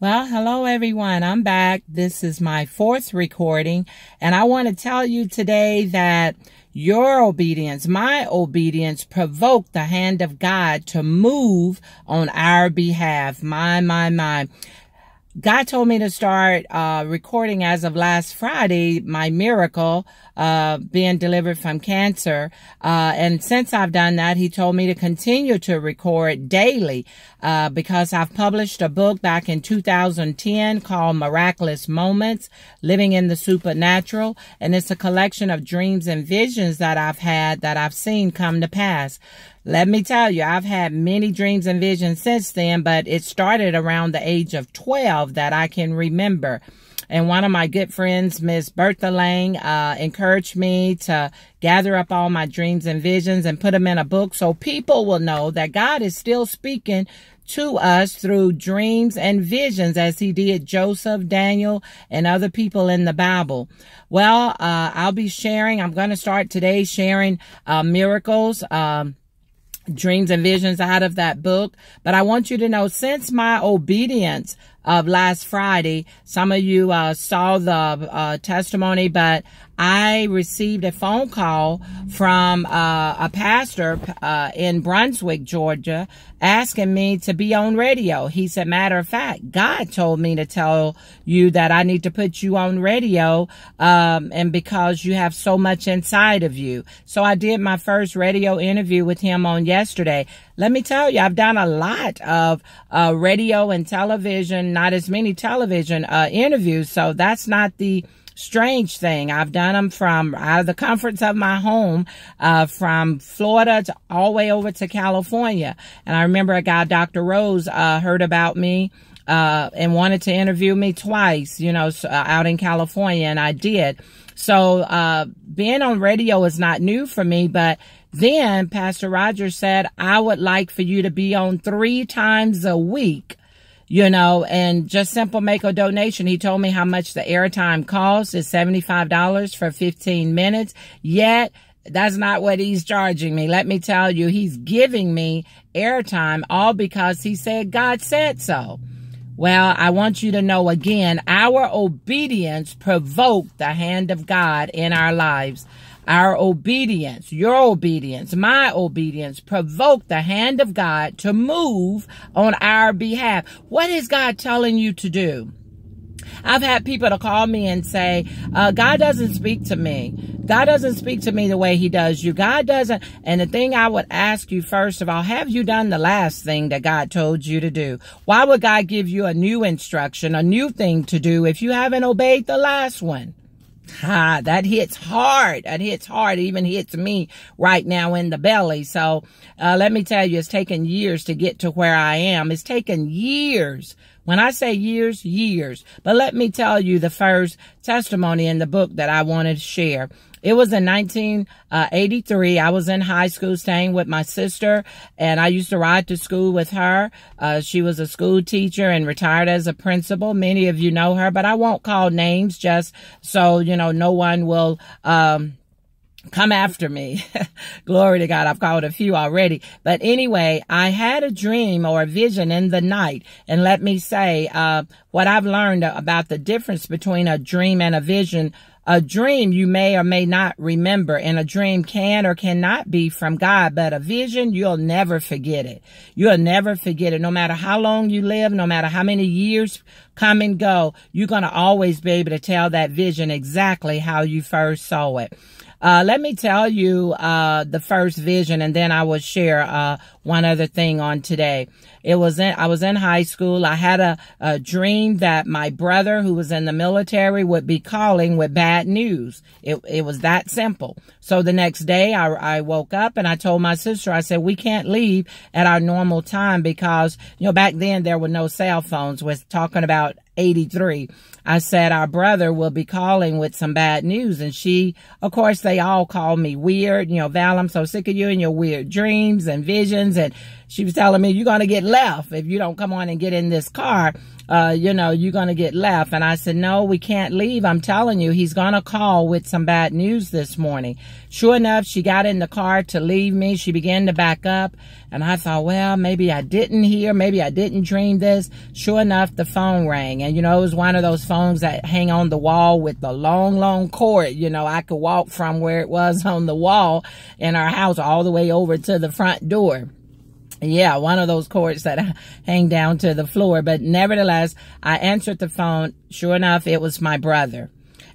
Well, hello everyone. I'm back. This is my fourth recording, and I want to tell you today that your obedience, my obedience, provoked the hand of God to move on our behalf. My. God told me to start recording as of last Friday, my miracle, being delivered from cancer. And since I've done that, he told me to continue to record daily because I've published a book back in 2010 called Miraculous Moments, Living in the Supernatural. And it's a collection of dreams and visions that I've had that I've seen come to pass. Let me tell you, I've had many dreams and visions since then, but it started around the age of 12 that I can remember. And one of my good friends, Miss Bertha Lang, encouraged me to gather up all my dreams and visions and put them in a book so people will know that God is still speaking to us through dreams and visions as he did Joseph, Daniel, and other people in the Bible. Well, I'm going to start today sharing miracles, dreams and visions out of that book. But I want you to know, since my obedience of last Friday, some of you saw the testimony, but I received a phone call from a pastor in Brunswick, Georgia, asking me to be on radio. He said, matter of fact, God told me to tell you that I need to put you on radio, and because you have so much inside of you. So I did my first radio interview with him on yesterday. Let me tell you, I've done a lot of radio and television, not as many television interviews, so that's not the strange thing. I've done them from out of the comforts of my home, from Florida to all the way over to California. And I remember a guy, Dr. Rose, heard about me and wanted to interview me twice, out in California, and I did. So being on radio is not new for me, but then Pastor Rogers said, I would like for you to be on 3 times a week, and just simple make a donation. He told me how much the airtime costs. It's $75 for 15 minutes. Yet, that's not what he's charging me. Let me tell you, he's giving me airtime all because he said God said so. Well, I want you to know again, our obedience provoked the hand of God in our lives. Our obedience, your obedience, my obedience provoked the hand of God to move on our behalf. What is God telling you to do? I've had people to call me and say, God doesn't speak to me. God doesn't speak to me the way he does you. God doesn't. And the thing I would ask you, first of all, have you done the last thing that God told you to do? Why would God give you a new instruction, a new thing to do if you haven't obeyed the last one? That hits hard. That hits hard. It even hits me right now in the belly. So let me tell you, it's taken years to get to where I am. It's taken years. When I say years, years. But let me tell you the first testimony in the book that I wanted to share. It was in 1983. I was in high school staying with my sister, and I used to ride to school with her. She was a school teacher and retired as a principal. Many of you know her, but I won't call names just so, no one will come after me. Glory to God. I've called a few already. But anyway, I had a dream or a vision in the night. And let me say, what I've learned about the difference between a dream and a vision. A dream you may or may not remember, and a dream can or cannot be from God, but a vision, you'll never forget it. You'll never forget it. No matter how long you live, no matter how many years come and go, you're going to always be able to tell that vision exactly how you first saw it. Let me tell you the first vision, and then I will share one other thing on today. I was in high school. I had a dream that my brother, who was in the military, would be calling with bad news. It was that simple. So the next day I woke up and I told my sister, I said, we can't leave at our normal time because, back then there were no cell phones. We're talking about 83. I said, our brother will be calling with some bad news. And she, of course, they all call me weird. Val, I'm so sick of you and your weird dreams and visions. And she was telling me, you're going to get left if you don't come on and get in this car. You're going to get left. And I said, no, we can't leave. I'm telling you, he's going to call with some bad news this morning. Sure enough, she got in the car to leave me. She began to back up. And I thought, well, maybe I didn't hear. Maybe I didn't dream this. Sure enough, the phone rang. And, it was one of those phones that hang on the wall with the long, long cord. I could walk from where it was on the wall in our house all the way over to the front door. Yeah, one of those cords that hang down to the floor. But nevertheless, I answered the phone. Sure enough, it was my brother.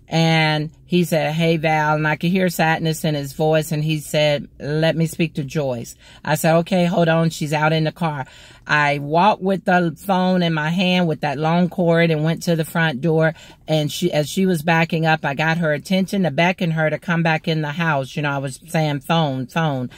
And he said, hey, Val, and I could hear sadness in his voice. And he said, let me speak to Joyce. I said, okay, hold on. She's out in the car. I walked with the phone in my hand with that long cord and went to the front door. And as she was backing up, I got her attention to beckon her to come back in the house. I was saying phone.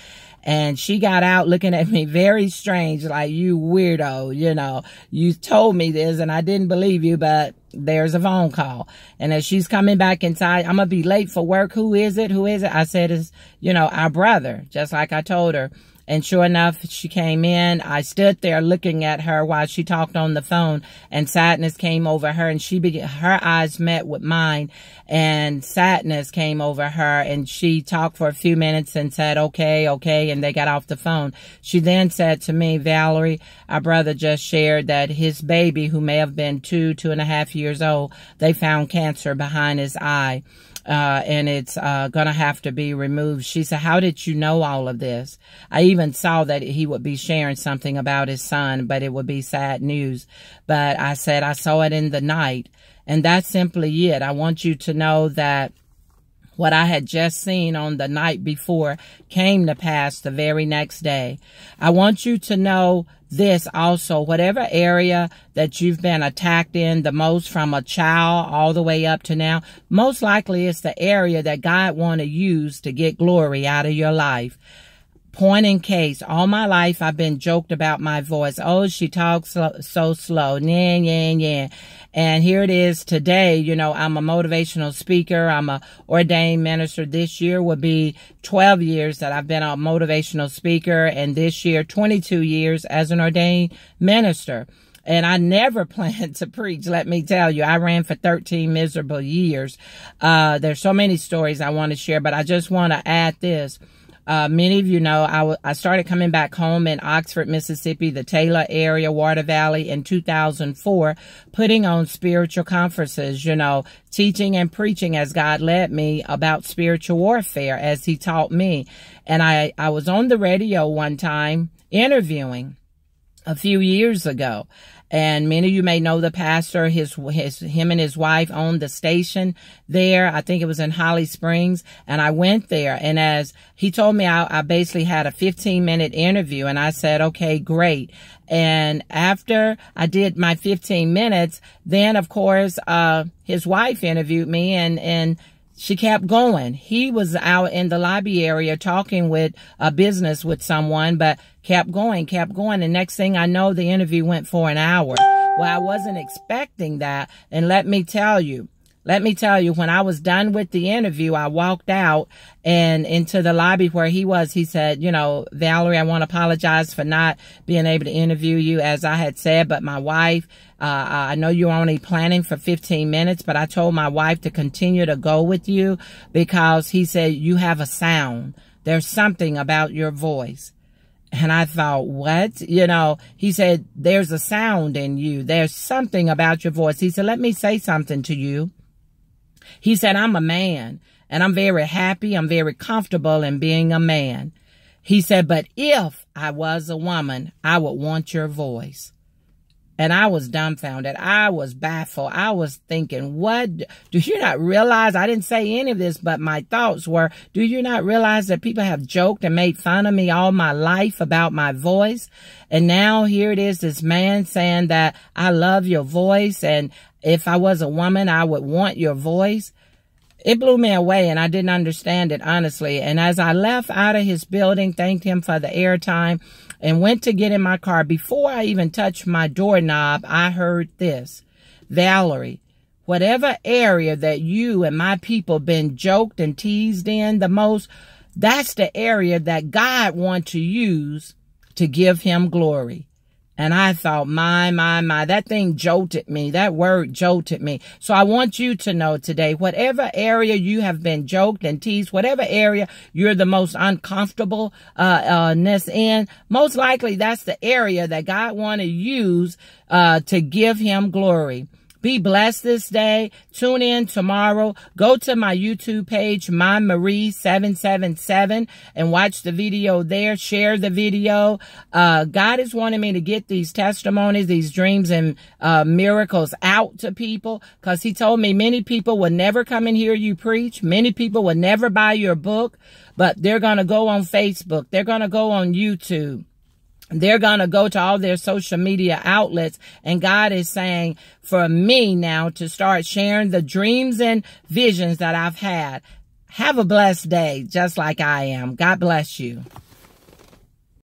And she got out looking at me very strange, like, you weirdo, you told me this and I didn't believe you, but there's a phone call. And as she's coming back inside, I'm going to be late for work. Who is it? I said, it's, our brother, just like I told her. And sure enough, she came in. I stood there looking at her while she talked on the phone, and sadness came over her, and her eyes met with mine, and sadness came over her, and she talked for a few minutes and said, okay, and they got off the phone. She then said to me, Valerie, our brother just shared that his baby, who may have been 2.5 years old, they found cancer behind his eye. And it's gonna have to be removed. She said, how did you know all of this? I even saw that he would be sharing something about his son, but it would be sad news. But I said, I saw it in the night. And that's simply it. I want you to know that what I had just seen on the night before came to pass the very next day. I want you to know this also, whatever area that you've been attacked in the most from a child all the way up to now, most likely it's the area that God want to use to get glory out of your life. Point in case, all my life I've been joked about my voice. Oh, she talks so slow. Yeah. And here it is today. I'm a motivational speaker. I'm a ordained minister. This year will be 12 years that I've been a motivational speaker. And this year, 22 years as an ordained minister. And I never planned to preach, let me tell you. I ran for 13 miserable years. There's so many stories I want to share, but I just want to add this. Many of you know, I started coming back home in Oxford, Mississippi, the Taylor area, Water Valley in 2004, putting on spiritual conferences, teaching and preaching as God led me about spiritual warfare as he taught me. And I was on the radio one time interviewing a few years ago. And many of you may know the pastor. Him and his wife owned the station there. I think it was in Holly Springs. And I went there. And as he told me, I basically had a 15-minute interview. And I said, okay, great. And after I did my 15 minutes, then, of course, his wife interviewed me and she kept going. He was out in the lobby area talking with a business with someone, but kept going. And next thing I know, the interview went for an hour. Well, I wasn't expecting that. And let me tell you, when I was done with the interview, I walked out and into the lobby where he was. He said, Valerie, I want to apologize for not being able to interview you as I had said, but my wife, I know you're only planning for 15 minutes, but I told my wife to continue to go with you because he said, you have a sound. There's something about your voice. And I thought, what? He said, there's a sound in you. There's something about your voice. He said, let me say something to you. He said, I'm a man and I'm very happy. I'm very comfortable in being a man. He said, but if I was a woman, I would want your voice. And I was dumbfounded. I was baffled. I was thinking, what? Do you not realize? I didn't say any of this, but my thoughts were, do you not realize that people have joked and made fun of me all my life about my voice? And now here it is, this man saying that I love your voice. And if I was a woman, I would want your voice. It blew me away and I didn't understand it, honestly. And as I left out of his building, thanked him for the airtime and went to get in my car, before I even touched my doorknob, I heard this. Valerie, whatever area that you and my people been joked and teased in the most, that's the area that God wants to use to give him glory. And I thought, my, that thing jolted me. That word jolted me. So I want you to know today, whatever area you have been joked and teased, whatever area you're the most uncomfortableness in, most likely that's the area that God want to use to give him glory. Be blessed this day. Tune in tomorrow. Go to my YouTube page, MyMarie777, and watch the video there. Share the video. God is wanting me to get these testimonies, these dreams and miracles out to people, because he told me many people will never come and hear you preach. Many people will never buy your book, but they're going to go on Facebook. They're going to go on YouTube. They're going to go to all their social media outlets. And God is saying for me now to start sharing the dreams and visions that I've had. Have a blessed day, just like I am. God bless you.